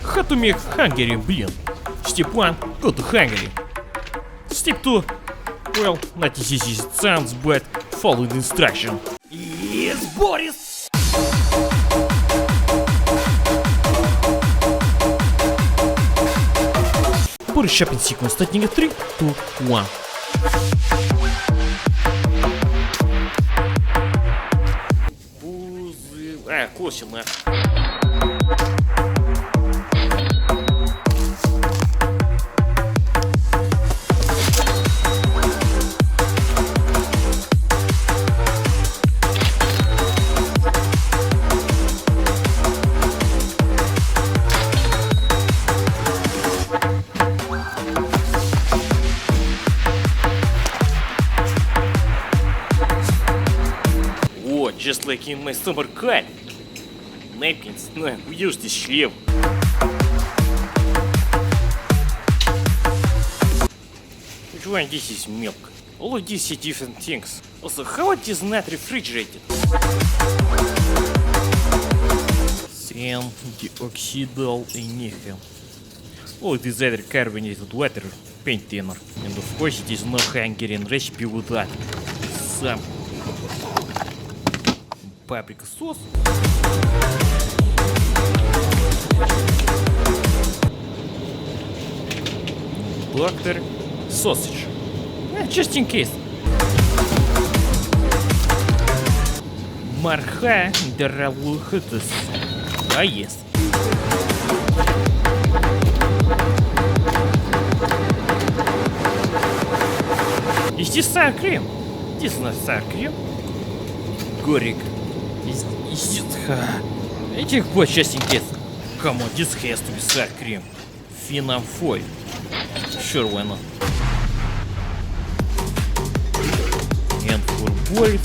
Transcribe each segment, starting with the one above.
How to make Hungarian, блин. Step 1, go to Hungary. Step 2, well, not as easy as it sounds, but follow the instruction. Yes, Boris! Boris shopping sequence starting at 3, 2, 1. Close enough. Oh, just like in my summer cut. Napkins, no, use this шлем. Which one this is milk? All of these are different things. Also, how it is not refrigerated? Sand, deoxidal nickel. Oh, it is either carbonated water, paint thinner. And of course it is no Hungarian recipe without some paprika sauce. Doctor sausage. Just in case. Марха дорогухатус. А yes. Is this sour cream? This is not sour cream. Горик. Is it? Этих вот just in case. Come on, this has to be sour cream. Финам foil. Sure, why not? And for boys.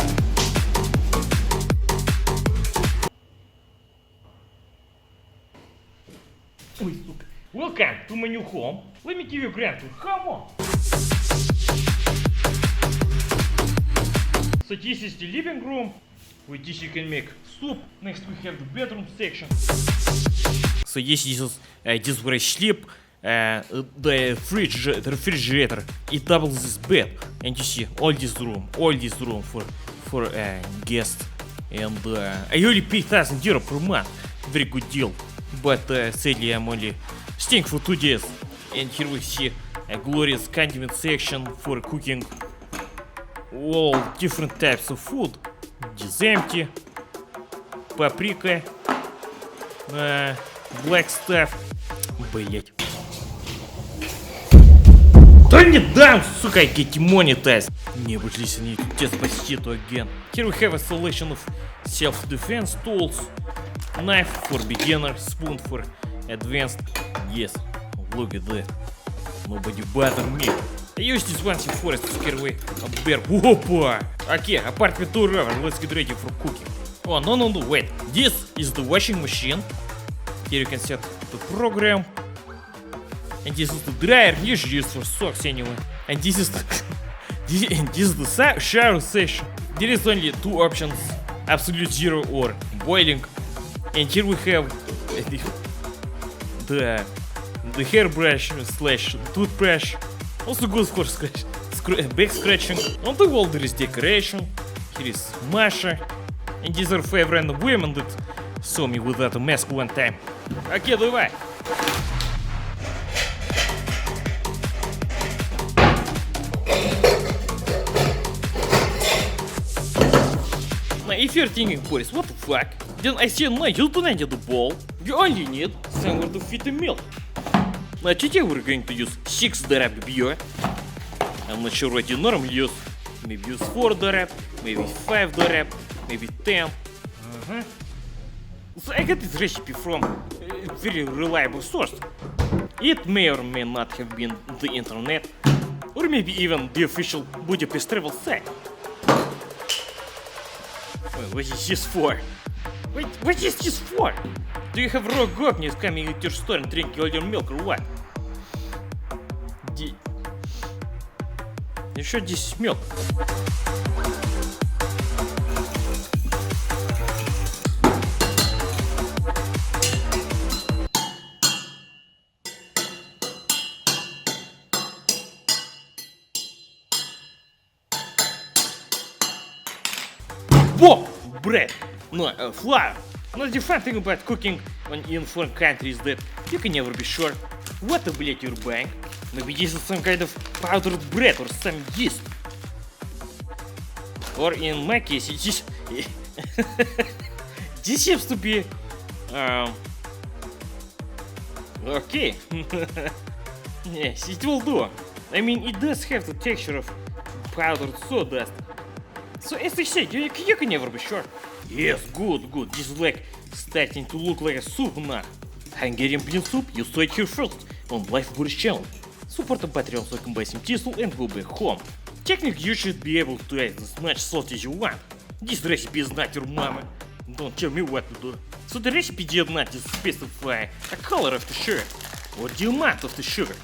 Ой, сука. Welcome to my new home. Let me give you a grand tour. Come on. So this is the living room. With this you can make soup. Next we have the bedroom section. So yes, this is where I sleep. The refrigerator. It doubles this bed. And you see all this room for guests. And I only pay €1,000 per month. Very good deal. But sadly I'm only staying for 2 days. And here we see a glorious condiment section for cooking all different types of food. This empty. Paprika. Black stuff. Блять. Да не дам, сука, I get monetized. Nevertheless, I need to test Despacito again. Here we have a selection of self-defense tools. Knife for beginner, spoon for advanced. Yes, look at that. Nobody bother me. I use this once in forest to scare away a bear. Whoopa! Okay, apartment tour over. Let's get ready for cooking. Oh, no, wait. This is the washing machine. Here you can set the program. And this is the dryer, usually used for socks anyway. And this is the shower session. There is only 2 options, absolute zero or boiling. And here we have the hairbrush / toothbrush. Also good for back scratching. On the wall there is decoration. Here is Masha. And these are 5 random women that saw me without a mask one time. Okay, давай. Now if you're thinking, Boris, what the fuck? Then I say no, you don't need a bowl. You only need somewhere to fit the milk. Now today we're going to use 6 darab beer. I'm not sure what you normally use. Maybe use 4 darab, maybe 5 darab, maybe 10. So I got this recipe from a very reliable source. It may or may not have been the internet, or maybe even the official Budapest travel site. Well, what is this for? Wait, what is this for? Do you have raw gopnies coming into your store and drinking all your milk or what? You sure this is milk? Bob! Bread! No, flour! Но the fun thing about cooking in foreign countries is that you can never be sure what the блять you're buying. Maybe this is some kind of powdered bread or some yeast. Or in my case, it is... this seems to be... okay. Yes, it will do. I mean, it does have the texture of powdered sawdust. So as I said, you can never be sure. Yes, good. This is like starting to look like a soup now. Hungarian bean soup, you saw it here first on Life Boris channel. Support the Patreon so you can buy some thistle and go back home. Technically, you should be able to add as much salt as you want. This recipe is not your mama. Don't tell me what to do. So the recipe did not specify a color of the sugar, or the amount of the sugar,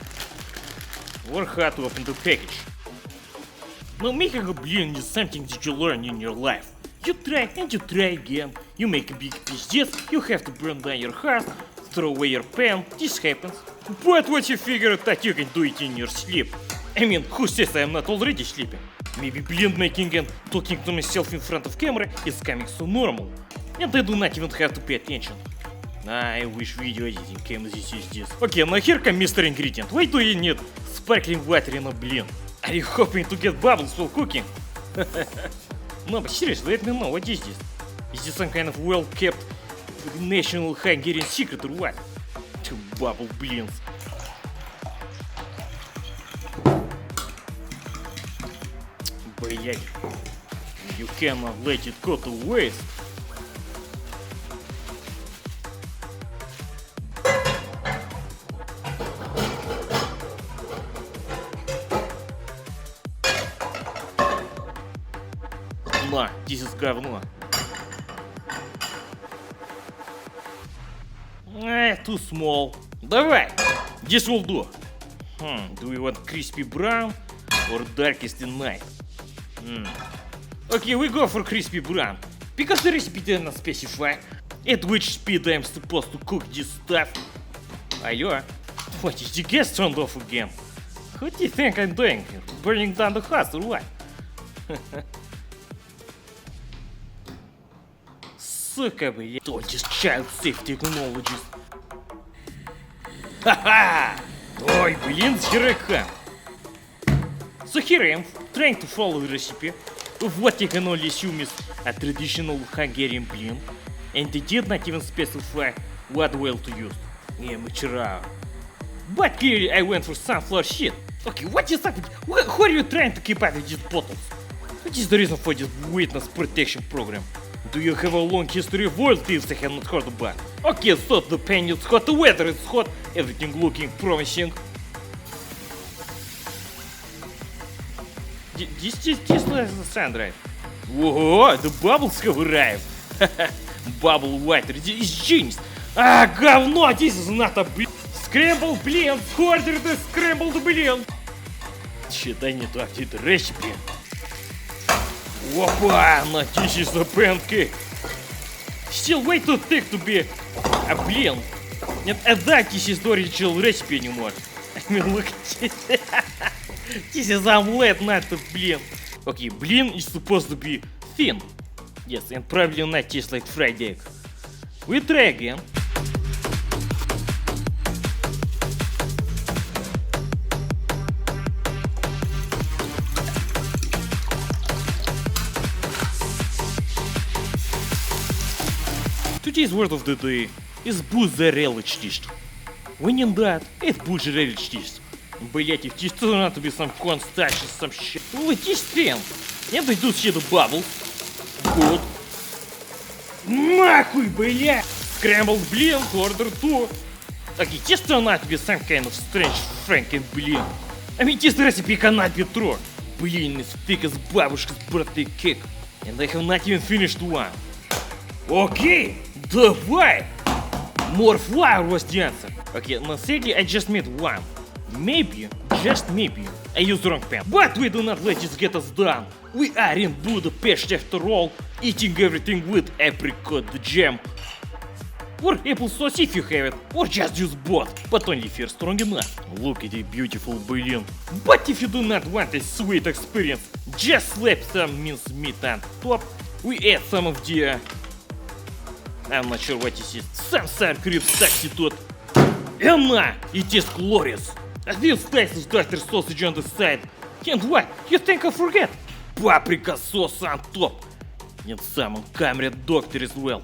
or how to open the package. Now making a blin is something that you learn in your life. You try and you try again. You make a big piece, you have to burn down your house, throw away your pen, this happens. But what you figured that you can do it in your sleep? I mean, who says I am not already sleeping? Maybe blend making and talking to myself in front of camera is coming so normal. And I do not even have to pay attention. I wish video editing came as easy as this. Okay, now here come Mr. Ingredient. Why do you need sparkling water in a blend? Are you hoping to get bubbles while cooking? No, but seriously, let me know, what is this? Is this some kind of well-kept national Hungarian secret or what? Two bubble blends. Блять, you cannot let it go to waste. На, this is говно. Too small. Давай, this will do. Do you want crispy brown or darkest in night? Okay, we go for crispy brown, because the recipe did not specify at which speed I am supposed to cook this stuff. Алло, what is the gas turned off again? What do you think I'm doing here? Burning down the house or what? Сука, блядь, all these child safe technologies. Ха-ха! Ой, блин, here I come. So here I am, trying to follow the recipe of what I can only assume is a traditional Hungarian blend, and they did not even specify what oil to use. Amateur. But clearly I went for sunflower shit. Okay, what is happening? Who are you trying to keep out of these bottles? What is the reason for this witness protection program? Do you have a long history of oil thieves I have not heard about? Okay, so the pan is hot, the weather is hot, everything looking promising. This is the sand, right? Whoa, the bubbles have arrived. Bubble water, this is genius. Ah, говно, this is not a blend. Scrambled blend, order the scrambled blend. Shit, I need to update the recipe. Опа, no, this is a pancake. Still way too thick to be a blend. And that this is the original recipe anymore. I mean, look at this. This is omelette, not a blend. Okay, blend is supposed to be thin. Yes, and probably not taste like fried egg. We try again. Today's word of the day is mozzarella cheese. When in doubt, eat mozzarella cheese. Блять, if this turned out to be some cornstarch or some shit. Oh, this thing. And I do see the bubbles. Good. Нахуй, блять! Scrambled blend, order 2. Okay, this turned out to be some kind of strange Franken blend. I mean, this recipe cannot be true. Блин, as thick as бабушка's birthday cake. And I have not even finished one. Okay, давай! More flour was the answer. Okay, now sadly I just made one. Maybe, just maybe, I used the wrong pen. But we do not let this get us down. We are in Budapest after all, eating everything with apricot jam. Or applesauce if you have it, or just use both, but only if you're strong enough. Look at the beautiful blend. But if you do not want a sweet experience, just slap some minced meat on top we add some of the... I'm not sure what this is. Some sour cream taxi tot. And now, it is glorious. A few slices of tartar sausage on the side. And what? You think I forget? Paprika sauce on top. And some camera doctor as well.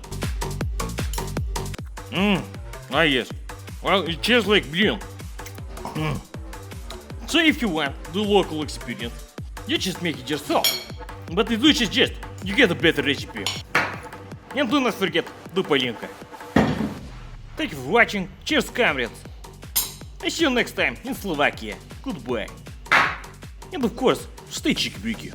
Ah yes. Well, it tastes like blin. So if you want the local experience, you just make it yourself. But the Dutch is just, you get a better recipe. And do not forget the Polinka. Thank you for watching. Cheers, comrades. I see you next time in Slovakia. Goodbye. And of course, stay cheeky-breaky.